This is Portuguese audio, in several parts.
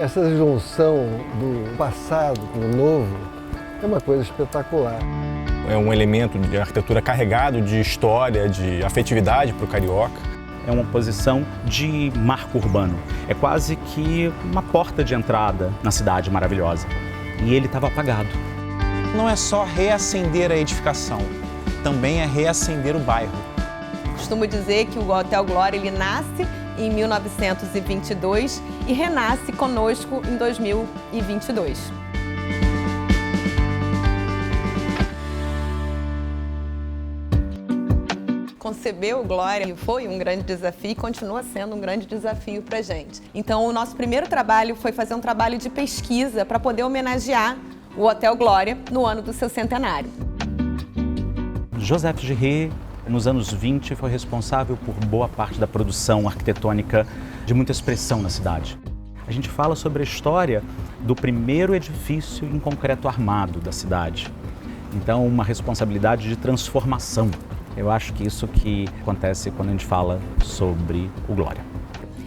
Essa junção do passado com o novo é uma coisa espetacular. É um elemento de arquitetura carregado de história, de afetividade para o carioca. É uma posição de marco urbano. É quase que uma porta de entrada na cidade maravilhosa. E ele estava apagado. Não é só reacender a edificação, também é reacender o bairro. Costumo dizer que o Hotel Glória ele nasce em 1922 e renasce conosco em 2022. Conceber o Glória foi um grande desafio e continua sendo um grande desafio para a gente. Então, o nosso primeiro trabalho foi fazer um trabalho de pesquisa para poder homenagear o Hotel Glória no ano do seu centenário. Joseph Giré, nos anos 20, foi responsável por boa parte da produção arquitetônica de muita expressão na cidade. A gente fala sobre a história do primeiro edifício em concreto armado da cidade. Então, uma responsabilidade de transformação. Eu acho que isso que acontece quando a gente fala sobre o Glória.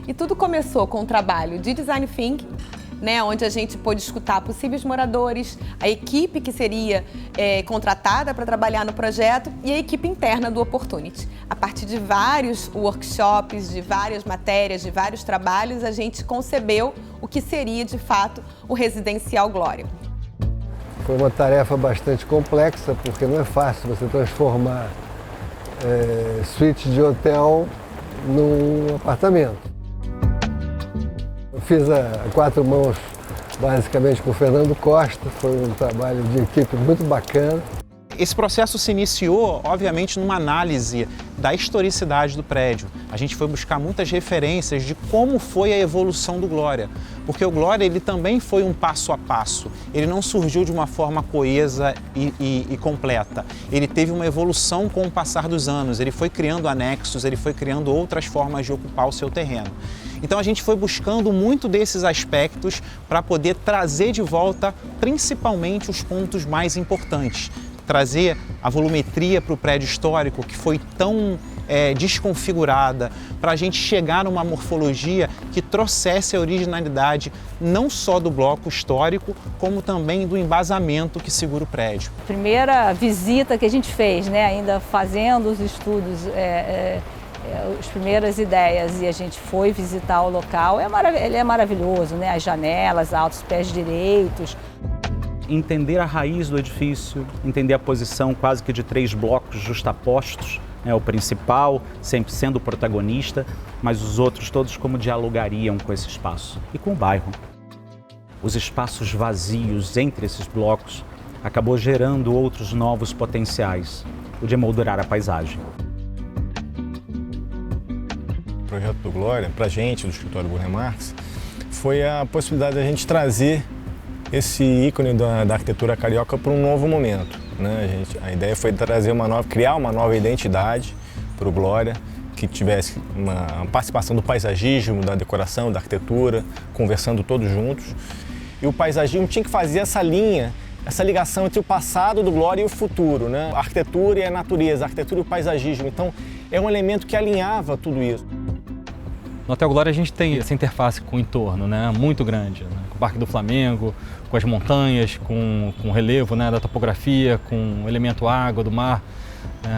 E tudo começou com um trabalho de design thinking, onde a gente pôde escutar possíveis moradores, a equipe que seria contratada para trabalhar no projeto e a equipe interna do Opportunity. A partir de vários workshops, de várias matérias, de vários trabalhos, a gente concebeu o que seria, de fato, o Residencial Glória. Foi uma tarefa bastante complexa, porque não é fácil você transformar suíte de hotel num apartamento. Eu fiz a quatro mãos, basicamente, com o Fernando Costa. Foi um trabalho de equipe muito bacana. Esse processo se iniciou, obviamente, numa análise da historicidade do prédio. A gente foi buscar muitas referências de como foi a evolução do Glória, porque o Glória ele também foi um passo a passo. Ele não surgiu de uma forma coesa e completa. Ele teve uma evolução com o passar dos anos. Ele foi criando anexos, ele foi criando outras formas de ocupar o seu terreno. Então a gente foi buscando muito desses aspectos para poder trazer de volta principalmente os pontos mais importantes. Trazer a volumetria para o prédio histórico que foi tão desconfigurada, para a gente chegar numa morfologia que trouxesse a originalidade não só do bloco histórico, como também do embasamento que segura o prédio. Primeira visita que a gente fez, ainda fazendo os estudos, as primeiras ideias, e a gente foi visitar o local, ele é maravilhoso, as janelas, altos pés direitos. Entender a raiz do edifício, entender a posição quase que de 3 blocos justapostos, o principal sempre sendo o protagonista, mas os outros todos como dialogariam com esse espaço e com o bairro. Os espaços vazios entre esses blocos acabou gerando outros novos potenciais, o de emoldurar a paisagem. O projeto do Glória, para a gente, do Escritório Burle Marx, foi a possibilidade de a gente trazer esse ícone da arquitetura carioca para um novo momento, A ideia foi criar uma nova identidade para o Glória, que tivesse uma participação do paisagismo, da decoração, da arquitetura, conversando todos juntos. E o paisagismo tinha que fazer essa linha, essa ligação entre o passado do Glória e o futuro, A arquitetura e a natureza, a arquitetura e o paisagismo. Então, é um elemento que alinhava tudo isso. No Hotel Glória a gente tem essa interface com o entorno, muito grande, com o Parque do Flamengo, com as montanhas, com o relevo da topografia, com o elemento água do mar,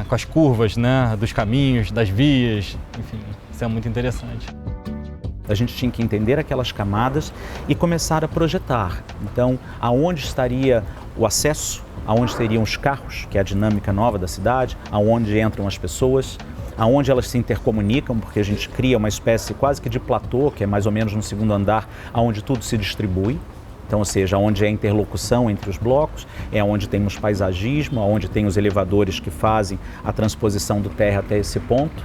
com as curvas dos caminhos, das vias, enfim, isso é muito interessante. A gente tinha que entender aquelas camadas e começar a projetar. Então, aonde estaria o acesso, aonde estariam os carros, que é a dinâmica nova da cidade, aonde entram as pessoas, aonde elas se intercomunicam, porque a gente cria uma espécie quase que de platô, que é mais ou menos no segundo andar, aonde tudo se distribui. Então, ou seja, onde é a interlocução entre os blocos, é onde temos paisagismo, onde tem os elevadores que fazem a transposição do terra até esse ponto.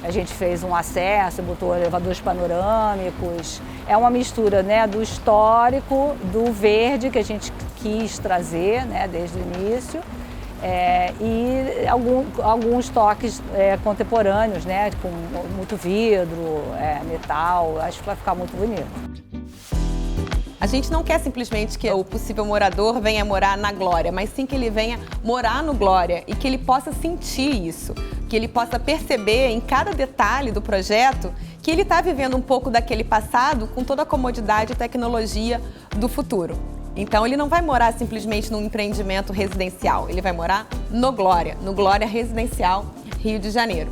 A gente fez um acesso, botou elevadores panorâmicos. É uma mistura do histórico, do verde que a gente quis trazer desde o início. E alguns toques contemporâneos, com muito vidro, metal. Acho que vai ficar muito bonito. A gente não quer simplesmente que o possível morador venha morar na Glória, mas sim que ele venha morar no Glória e que ele possa sentir isso. que ele possa perceber em cada detalhe do projeto que ele está vivendo um pouco daquele passado com toda a comodidade e tecnologia do futuro. Então ele não vai morar simplesmente num empreendimento residencial, ele vai morar no Glória Residencial Rio de Janeiro.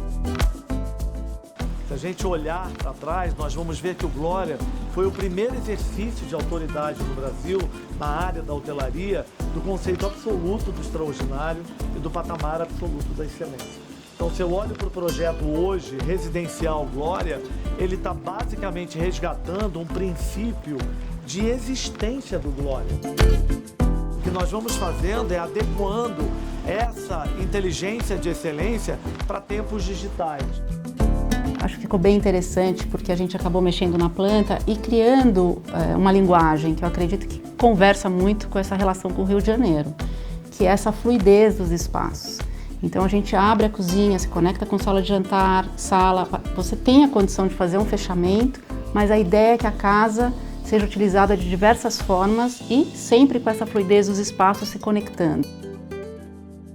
Se a gente olhar para trás, nós vamos ver que o Glória foi o primeiro exercício de autoridade no Brasil na área da hotelaria do conceito absoluto do extraordinário e do patamar absoluto da excelência. Então, se eu olho para o projeto hoje, Residencial Glória, ele está basicamente resgatando um princípio de existência do Glória. O que nós vamos fazendo é adequando essa inteligência de excelência para tempos digitais. Acho que ficou bem interessante porque a gente acabou mexendo na planta e criando uma linguagem que eu acredito que conversa muito com essa relação com o Rio de Janeiro, que é essa fluidez dos espaços. Então a gente abre a cozinha, se conecta com sala de jantar, sala, você tem a condição de fazer um fechamento, mas a ideia é que a casa seja utilizada de diversas formas e sempre com essa fluidez dos espaços se conectando.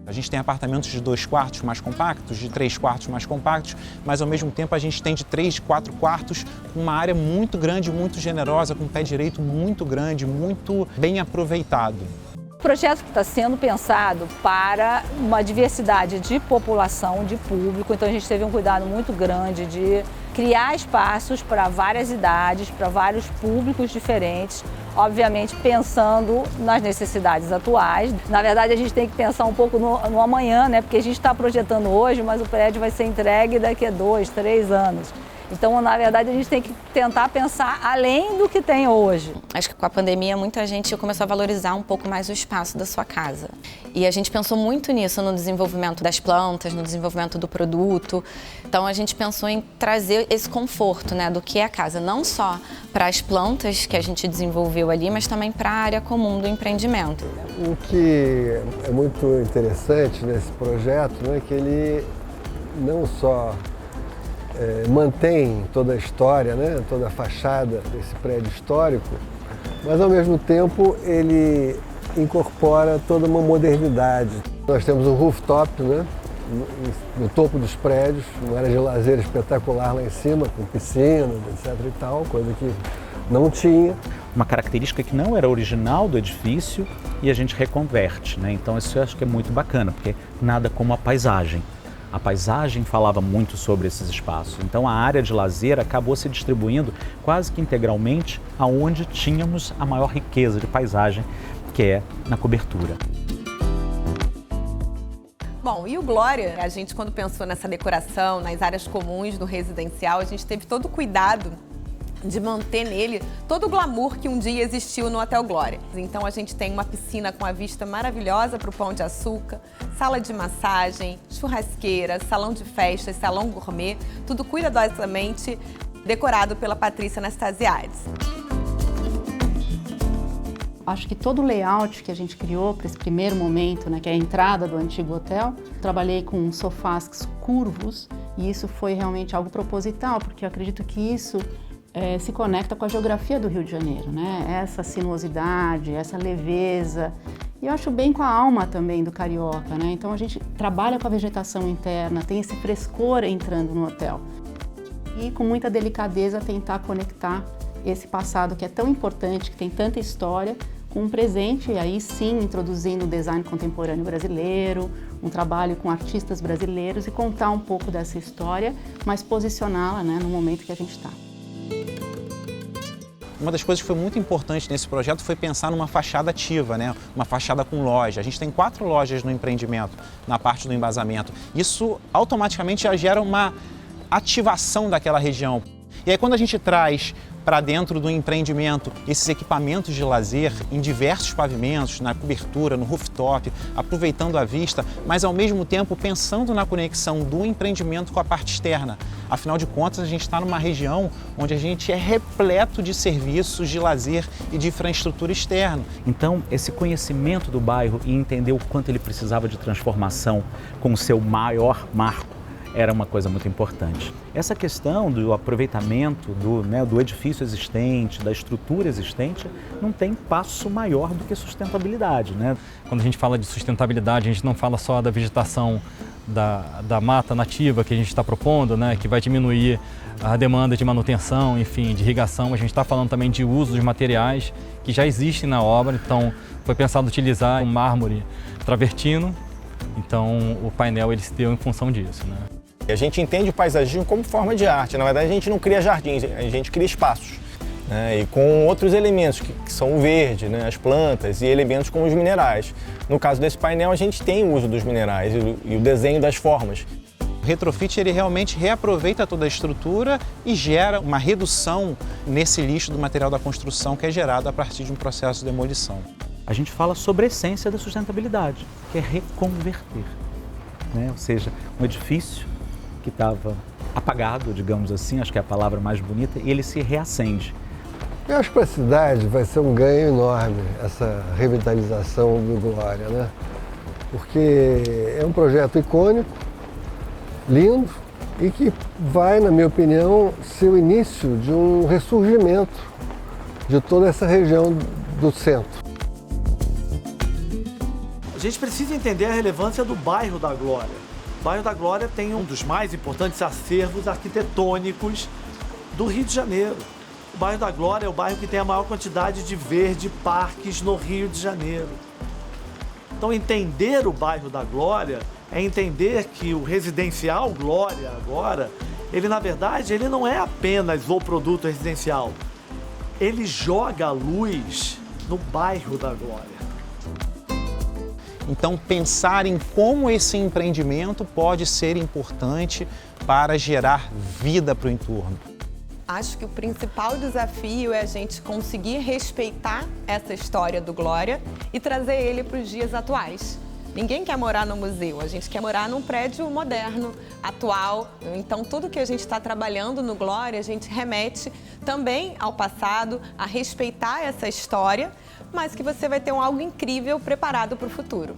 A gente tem apartamentos de 2 quartos mais compactos, de 3 quartos mais compactos, mas ao mesmo tempo a gente tem de 3, 4 quartos com uma área muito grande, muito generosa, com um pé direito muito grande, muito bem aproveitado. O projeto está sendo pensado para uma diversidade de população, de público, então a gente teve um cuidado muito grande de criar espaços para várias idades, para vários públicos diferentes, obviamente pensando nas necessidades atuais. Na verdade, a gente tem que pensar um pouco no amanhã, né? Porque a gente está projetando hoje, mas o prédio vai ser entregue daqui a 2, 3 anos. Então, na verdade, a gente tem que tentar pensar além do que tem hoje. Acho que com a pandemia, muita gente começou a valorizar um pouco mais o espaço da sua casa. E a gente pensou muito nisso no desenvolvimento das plantas, no desenvolvimento do produto. Então, a gente pensou em trazer esse conforto, né, do que é a casa, não só para as plantas que a gente desenvolveu ali, mas também para a área comum do empreendimento. O que é muito interessante nesse projeto, né, é que ele não só mantém toda a história, né, toda a fachada desse prédio histórico, mas ao mesmo tempo ele incorpora toda uma modernidade. Nós temos um rooftop, né, no topo dos prédios, uma área de lazer espetacular lá em cima, com piscina, etc e tal, coisa que não tinha. Uma característica que não era original do edifício e a gente reconverte, né? Então isso eu acho que é muito bacana, porque nada como a paisagem. A paisagem falava muito sobre esses espaços, então a área de lazer acabou se distribuindo quase que integralmente aonde tínhamos a maior riqueza de paisagem, que é na cobertura. Bom, e o Glória, a gente quando pensou nessa decoração, nas áreas comuns do residencial, a gente teve todo o cuidado de manter nele todo o glamour que um dia existiu no Hotel Glória. Então a gente tem uma piscina com a vista maravilhosa para o Pão de Açúcar, sala de massagem, churrasqueira, salão de festas, salão gourmet, tudo cuidadosamente decorado pela Patrícia Anastasiades. Acho que todo o layout que a gente criou para esse primeiro momento, né, que é a entrada do antigo hotel, trabalhei com sofás curvos e isso foi realmente algo proposital, porque eu acredito que isso se conecta com a geografia do Rio de Janeiro, né? Essa sinuosidade, essa leveza. E eu acho bem com a alma também do carioca, né? Então a gente trabalha com a vegetação interna, tem esse frescor entrando no hotel. E com muita delicadeza tentar conectar esse passado que é tão importante, que tem tanta história, com um presente, e aí sim introduzindo o design contemporâneo brasileiro, um trabalho com artistas brasileiros e contar um pouco dessa história, mas posicioná-la, né, no momento que a gente está. Uma das coisas que foi muito importante nesse projeto foi pensar numa fachada ativa, né? Uma fachada com loja. A gente tem 4 lojas no empreendimento, na parte do embasamento. Isso automaticamente já gera uma ativação daquela região. E aí quando a gente traz para dentro do empreendimento esses equipamentos de lazer em diversos pavimentos, na cobertura, no rooftop, aproveitando a vista, mas ao mesmo tempo pensando na conexão do empreendimento com a parte externa. Afinal de contas, a gente está numa região onde a gente é repleto de serviços de lazer e de infraestrutura externa. Então, esse conhecimento do bairro e entender o quanto ele precisava de transformação com o seu maior marco era uma coisa muito importante. Essa questão do aproveitamento do edifício existente, da estrutura existente, não tem passo maior do que sustentabilidade, né? Quando a gente fala de sustentabilidade, a gente não fala só da vegetação da mata nativa que a gente está propondo, né, que vai diminuir a demanda de manutenção, enfim, de irrigação. A gente está falando também de uso de materiais que já existem na obra, então foi pensado utilizar um mármore travertino, então o painel ele se deu em função disso, né. A gente entende o paisagismo como forma de arte. Na verdade, a gente não cria jardins, a gente cria espaços, né, e com outros elementos que são o verde, né, as plantas e elementos como os minerais. No caso desse painel, a gente tem o uso dos minerais e o desenho das formas. O retrofit ele realmente reaproveita toda a estrutura e gera uma redução nesse lixo do material da construção que é gerado a partir de um processo de demolição. A gente fala sobre a essência da sustentabilidade, que é reconverter, né? Ou seja, um edifício que estava apagado, digamos assim, acho que é a palavra mais bonita, e ele se reacende. Eu acho que para a cidade vai ser um ganho enorme essa revitalização do Glória, né? Porque é um projeto icônico, lindo e que vai, na minha opinião, ser o início de um ressurgimento de toda essa região do centro. A gente precisa entender a relevância do bairro da Glória. O bairro da Glória tem um dos mais importantes acervos arquitetônicos do Rio de Janeiro. O bairro da Glória é o bairro que tem a maior quantidade de verde parques no Rio de Janeiro. Então, entender o bairro da Glória é entender que o residencial Glória agora, ele na verdade, ele não é apenas o produto residencial. Ele joga a luz no bairro da Glória. Então, pensar em como esse empreendimento pode ser importante para gerar vida para o entorno. Acho que o principal desafio é a gente conseguir respeitar essa história do Glória e trazer ele para os dias atuais. Ninguém quer morar no museu, a gente quer morar num prédio moderno, atual. Então, tudo que a gente está trabalhando no Glória, a gente remete também ao passado, a respeitar essa história, mas que você vai ter algo incrível preparado para o futuro.